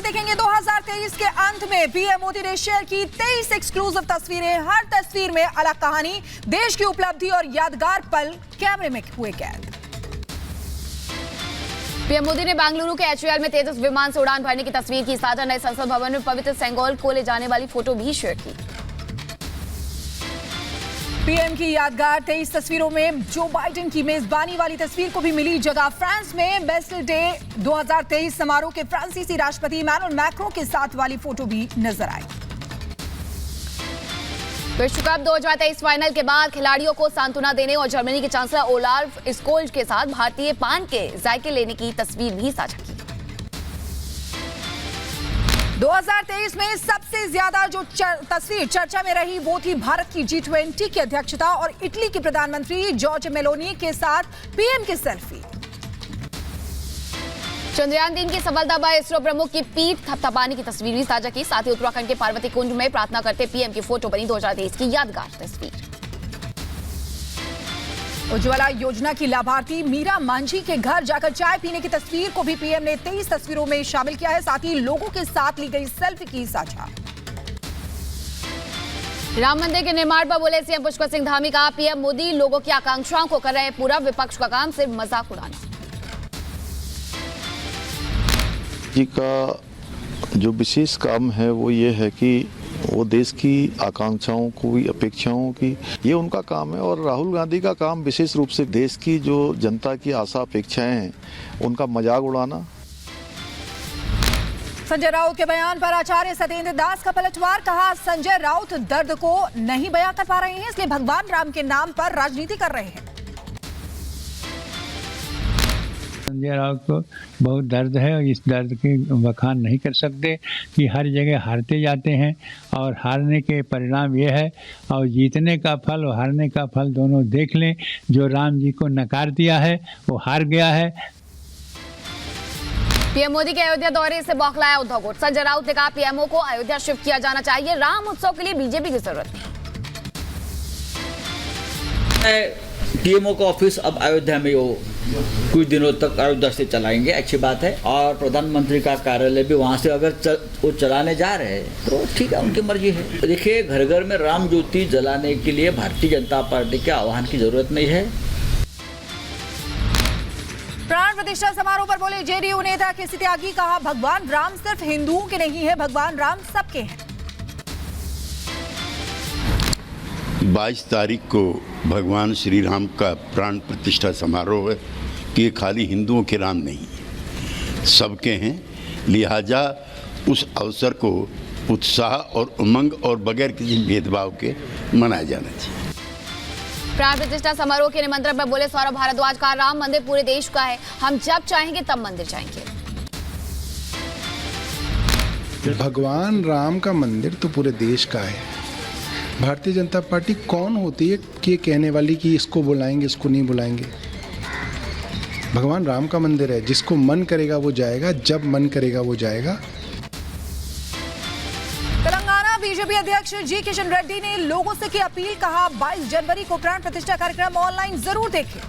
देखेंगे 2023 के अंत में पीएम मोदी ने शेयर की 23 एक्सक्लूसिव तस्वीरें। हर तस्वीर में अलग कहानी, देश की उपलब्धि और यादगार पल कैमरे में हुए कैद। पीएम मोदी ने बेंगलुरु के एचएएल में तेजस विमान से उड़ान भरने की तस्वीर की साझा। नए संसद भवन में पवित्र सेंगोल को ले जाने वाली फोटो भी शेयर की। पीएम की यादगार 23 तस्वीरों में जो बाइडेन की मेजबानी वाली तस्वीर को भी मिली जगह। फ्रांस में बेस्टल डे 2023 समारोह के फ्रांसीसी राष्ट्रपति इमैनुअल मैक्रों के साथ वाली फोटो भी नजर आई। विश्व कप 2023 फाइनल के बाद खिलाड़ियों को सांत्वना देने और जर्मनी के चांसलर ओलाफ स्कोल्ज के साथ भारतीय पान के जायके लेने की तस्वीर भी साझा की। 2023 में सबसे ज्यादा जो तस्वीर चर्चा में रही वो थी भारत की G20 की अध्यक्षता और इटली के प्रधानमंत्री जॉर्ज मेलोनी के साथ पीएम की सेल्फी। चंद्रयान 3 की सफलता पर इसरो प्रमुख की पीठ थपथपाने की तस्वीर भी साझा की। साथ ही उत्तराखंड के पार्वती कुंज में प्रार्थना करते पीएम की फोटो बनी 2023 की यादगार तस्वीर। उज्ज्वला योजना की लाभार्थी मीरा मांझी के घर जाकर चाय पीने की तस्वीर को भी पीएम ने 23 तस्वीरों में शामिल किया है। साथ ही लोगों के साथ ली गई सेल्फी की साझा। राम मंदिर के निर्माण पर बोले सीएम पुष्कर सिंह धामी का पीएम मोदी लोगों की आकांक्षाओं को कर रहे पूरा, विपक्ष का काम सिर्फ मजाक उड़ाना। जी का जो विशेष काम है वो ये है कि वो देश की आकांक्षाओं को, अपेक्षाओं की, ये उनका काम है। और राहुल गांधी का काम विशेष रूप से देश की जो जनता की आशा अपेक्षाएं हैं उनका मजाक उड़ाना। संजय राउत के बयान पर आचार्य सत्येंद्र दास का पलटवार। कहा संजय राउत दर्द को नहीं बयां कर पा रहे हैं, इसलिए भगवान राम के नाम पर राजनीति कर रहे हैं। संजय राउत को बहुत दर्द है और इस दर्द की बखान नहीं कर सकते कि हर जगह हारते जाते हैं और हारने के परिणाम ये है और जीतने का फल और हारने का फल दोनों देख लें। जो राम जी को नकार दिया है वो हार गया है। पीएम मोदी के अयोध्या दौरे से बौखलाया उद्धव गुट। संजय राउत ने कहा पीएमओ को अयोध्या शिफ्ट किया जाना चाहिए, राम उत्सव के लिए बीजेपी की जरूरत नहीं। पीएमओ का ऑफिस अब अयोध्या में हो, कुछ दिनों तक अयोध्या से चलाएंगे, अच्छी बात है। और प्रधानमंत्री का कार्यालय भी वहां से अगर वो चलाने जा रहे हैं तो ठीक है, उनकी मर्जी है। देखिए, घर घर में राम ज्योति जलाने के लिए भारतीय जनता पार्टी के आह्वान की जरूरत नहीं है। प्राण प्रतिष्ठा समारोह पर बोले जेडीयू नेता केसी त्यागी। कहा भगवान राम सिर्फ हिंदुओं के नहीं है, भगवान राम सबके हैं। 22 तारीख को भगवान श्री राम का प्राण प्रतिष्ठा समारोह है कि ये खाली हिंदुओं के राम नहीं, सबके हैं। लिहाजा उस अवसर को उत्साह और उमंग और बगैर किसी भेदभाव के मनाया जाना चाहिए। प्राण प्रतिष्ठा समारोह के निमंत्रण पर बोले सौरभ भारद्वाज। का राम मंदिर पूरे देश का है, हम जब चाहेंगे तब मंदिर जाएंगे। भगवान राम का मंदिर तो पूरे देश का है। भारतीय जनता पार्टी कौन होती है कि कहने वाली कि इसको बुलाएंगे इसको नहीं बुलाएंगे। भगवान राम का मंदिर है, जिसको मन करेगा वो जाएगा, जब मन करेगा वो जाएगा। तेलंगाना बीजेपी अध्यक्ष जी किशन रेड्डी ने लोगों से की अपील। कहा 22 जनवरी को प्राण प्रतिष्ठा कार्यक्रम ऑनलाइन जरूर देखें।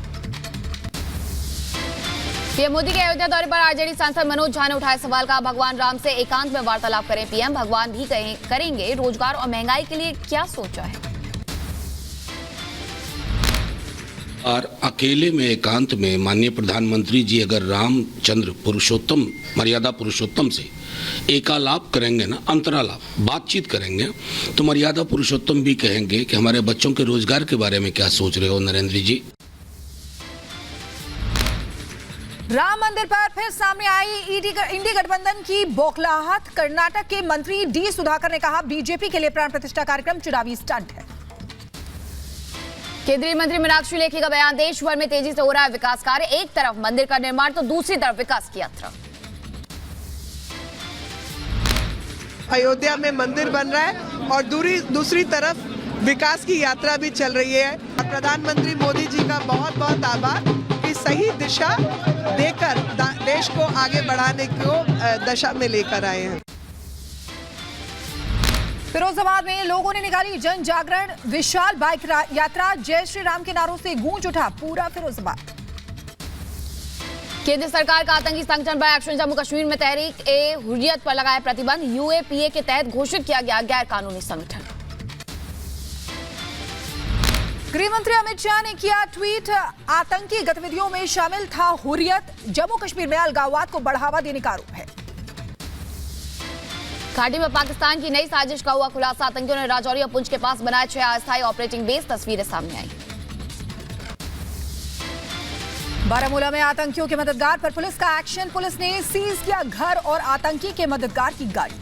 पीएम मोदी के अयोध्या दौरे पर आरजेडी सांसद मनोज झा ने उठाया सवाल। का भगवान राम से एकांत में वार्तालाप करें पीएम, भगवान भी करेंगे। रोजगार और महंगाई के लिए क्या सोचा है? और अकेले में एकांत में माननीय प्रधानमंत्री जी अगर रामचंद्र पुरुषोत्तम, मर्यादा पुरुषोत्तम से एकालाप करेंगे ना, अंतरालाप, बातचीत करेंगे, तो मर्यादा पुरुषोत्तम भी कहेंगे कि हमारे बच्चों के रोजगार के बारे में क्या सोच रहे हो नरेंद्र जी। राम मंदिर पर फिर सामने आई इंडी गठबंधन की बौखलाहट। कर्नाटक के मंत्री डी सुधाकर ने कहा बीजेपी के लिए प्राण प्रतिष्ठा कार्यक्रम चुनावी स्टंट है। केंद्रीय मंत्री मीनाक्षी लेखी का बयान। देश भर में तेजी से हो रहा है विकास कार्य, एक तरफ मंदिर का निर्माण तो दूसरी तरफ विकास की यात्रा। अयोध्या में मंदिर बन रहा है और दूसरी तरफ विकास की यात्रा भी चल रही है। प्रधानमंत्री मोदी जी का बहुत बहुत आभार कि सही दिशा देकर देश को आगे बढ़ाने को दशा में लेकर आए हैं। फिरोजाबाद में लोगों ने निकाली जन जागरण, विशाल बाइक यात्रा। जय श्री राम के नारों से गूंज उठा पूरा फिरोजाबाद। केंद्र सरकार का आतंकी संगठन बाय एक्शन जम्मू कश्मीर में तहरीक ए हुर्रियत पर लगाया प्रतिबंध। यूएपीए के तहत घोषित किया गया गैर कानूनी संगठन। गृह मंत्री अमित शाह ने किया ट्वीट, आतंकी गतिविधियों में शामिल था हुर्रियत। जम्मू कश्मीर में अलगाववाद को बढ़ावा देने का आरोप है। घाटी में पाकिस्तान की नई साजिश का हुआ खुलासा। आतंकियों ने राजौरी और पुंछ के पास बनाए 6 अस्थायी ऑपरेटिंग बेस। तस्वीरें सामने आई। बारामूला में आतंकियों के मददगार पर पुलिस का एक्शन। पुलिस ने सीज किया घर और आतंकी के मददगार की गाड़ी।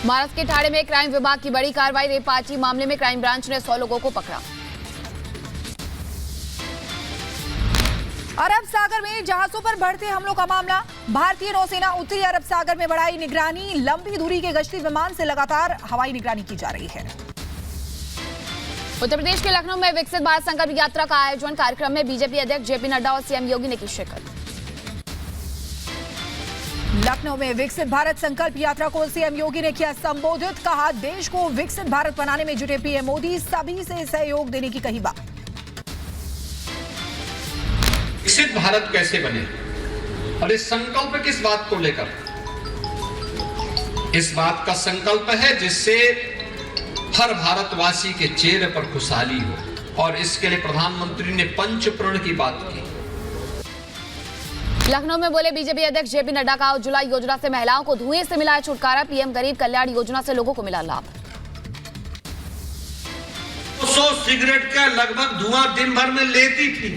महाराष्ट्र के ठाणे में क्राइम विभाग की बड़ी कार्रवाई। रेपाची मामले में क्राइम ब्रांच ने 100 लोगों को पकड़ा। अरब सागर में जहाजों पर बढ़ते हमलों का मामला। भारतीय नौसेना उत्तरी अरब सागर में बढ़ाई निगरानी। लंबी दूरी के गश्ती विमान से लगातार हवाई निगरानी की जा रही है। उत्तर प्रदेश के लखनऊ में विकसित भारत संकल्प यात्रा का आयोजन। कार्यक्रम में बीजेपी अध्यक्ष जेपी नड्डा और सीएम योगी ने की शिरकत। लखनऊ में विकसित भारत संकल्प यात्रा को सीएम योगी ने किया संबोधित। कहा, देश को विकसित भारत बनाने में जुटे पीएम मोदी, सभी से सहयोग देने की कही बात। विकसित भारत कैसे बने और इस संकल्प किस बात को लेकर? इस बात का संकल्प है जिससे हर भारतवासी के चेहरे पर खुशहाली हो, और इसके लिए प्रधानमंत्री ने पंचप्रण की बात की। लखनऊ में बोले बीजेपी अध्यक्ष जेपी नड्डा का उज्ज्वला योजना से महिलाओं को धुएं से मिला छुटकारा। पीएम गरीब कल्याण योजना से लोगों को मिला लाभ। 200 सिगरेट का लगभग धुआं दिन भर में लेती थी,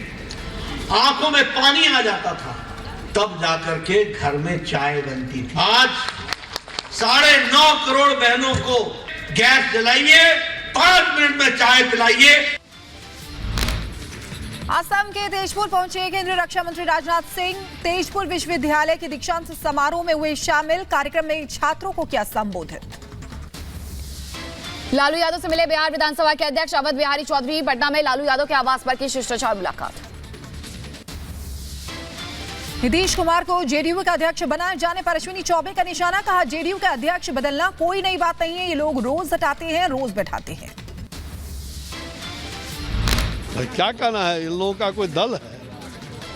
आंखों में पानी आ जाता था, तब जाकर के घर में चाय बनती थी। आज 9.5 करोड़ बहनों को गैस जलाइए, 5 मिनट में चाय पिलाइए। असम के तेजपुर पहुंचे केंद्रीय रक्षा मंत्री राजनाथ सिंह। तेजपुर विश्वविद्यालय के दीक्षांत समारोह में हुए शामिल। कार्यक्रम में छात्रों को किया संबोधित। लालू यादव से मिले बिहार विधानसभा के अध्यक्ष अवध बिहारी चौधरी। पटना में लालू यादव के आवास पर की शिष्टाचार मुलाकात। नीतीश कुमार को जेडीयू का अध्यक्ष बनाए जाने पर अश्विनी चौबे का निशाना। कहा, जेडीयू का अध्यक्ष बदलना कोई नई बात नहीं है, ये लोग रोज हटाते हैं, रोज बैठाते हैं। भाई क्या कहना है, इन लोगों का कोई दल है?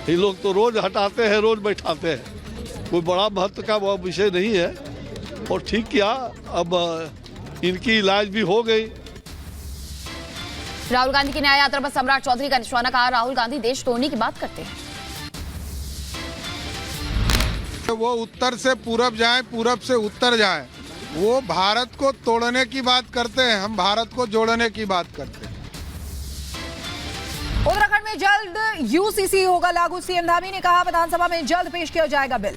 ये लोग तो रोज हटाते हैं, रोज बैठाते हैं, कोई बड़ा महत्व का विषय नहीं है। और ठीक किया, अब इनकी इलाज भी हो गई। राहुल गांधी की न्याय यात्रा पर सम्राट चौधरी का निशाना। कहा, राहुल गांधी देश तोड़ने की बात करते हैं। वो उत्तर से पूरब जाए, पूरब से उत्तर जाए, वो भारत को तोड़ने की बात करते हैं, हम भारत को जोड़ने की बात करते हैं। उत्तराखंड में जल्द यूसीसी होगा लागू। सीएम धामी ने कहा, विधानसभा में जल्द पेश किया जाएगा बिल।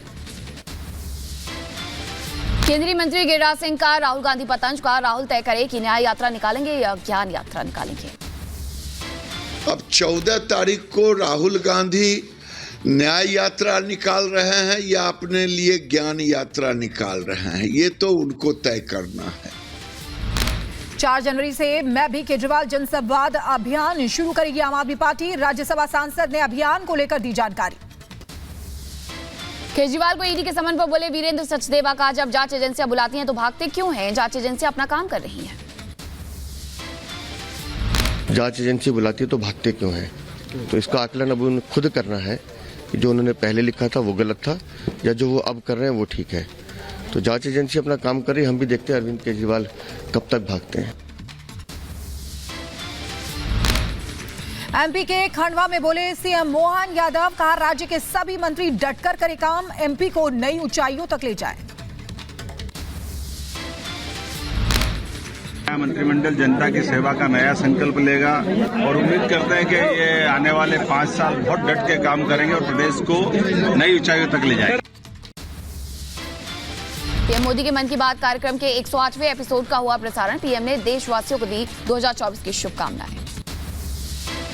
केंद्रीय मंत्री गिरिराज सिंह का राहुल गांधी पर तंज। कहा, राहुल तय करे कि न्याय यात्रा निकालेंगे या ज्ञान यात्रा निकालेंगे। अब 14 तारीख को राहुल गांधी न्याय यात्रा निकाल रहे हैं या अपने लिए ज्ञान यात्रा निकाल रहे हैं, ये तो उनको तय करना है। 4 जनवरी से मैं भी केजरीवाल जनसंवाद अभियान शुरू करेगी आम आदमी पार्टी। राज्यसभा सांसद ने अभियान को लेकर दी जानकारी। केजरीवाल को ईडी के समन पर बोले वीरेंद्र सचदेवा। का, जब जांच एजेंसियां बुलाती हैं तो भागते क्यों हैं? जांच एजेंसियां अपना काम कर रही हैं। जांच एजेंसी बुलाती है तो भागते क्यों हैं? तो इसका आकलन अब उन्हें खुद करना है कि जो उन्होंने पहले लिखा था वो गलत था या जो वो अब कर रहे हैं वो ठीक है। तो जांच एजेंसी अपना काम कर रही है, हम भी देखते हैं अरविंद केजरीवाल कब तक भागते हैं। एमपी के खंडवा में बोले सीएम मोहन यादव। कहा, राज्य के सभी मंत्री डटकर करे काम, एमपी को नई ऊंचाइयों तक ले जाए। मंत्रिमंडल जनता की सेवा का नया संकल्प लेगा और उम्मीद करते हैं कि ये आने वाले 5 साल बहुत डट के काम करेंगे और प्रदेश को नई ऊंचाइयों तक ले जाएंगे। पीएम मोदी के मन की बात कार्यक्रम के 108वें एपिसोड का हुआ प्रसारण। पीएम ने देशवासियों को दी 2024 की शुभकामनाएं।